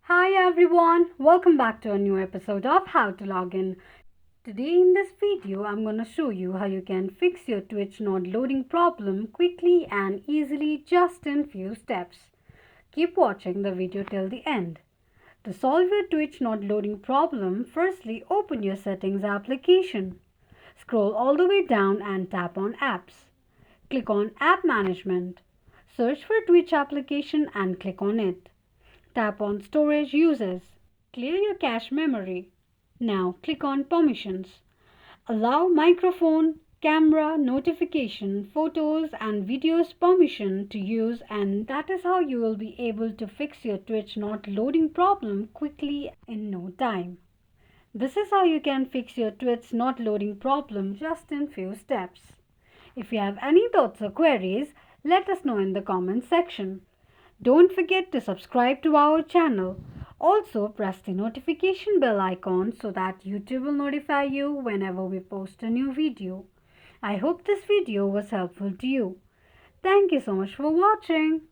Hi everyone, welcome back to a new episode of How to Login. Today in this video, I'm going to show you how you can fix your Twitch not loading problem quickly and easily just in few steps. Keep watching the video till the end. To solve your Twitch not loading problem, firstly open your settings application. Scroll all the way down and tap on apps. Click on app management. Search for Twitch application and click on it. Tap on Storage Uses. Clear your cache memory. Now click on Permissions. Allow microphone, camera, notification, photos and videos permission to use, and that is how you will be able to fix your Twitch not loading problem quickly in no time. This is how you can fix your Twitch not loading problem just in few steps. If you have any thoughts or queries, let us know in the comments section. Don't forget to subscribe to our channel. Also press the notification bell icon so that YouTube will notify you whenever we post a new video. I hope this video was helpful to you. Thank you so much for watching.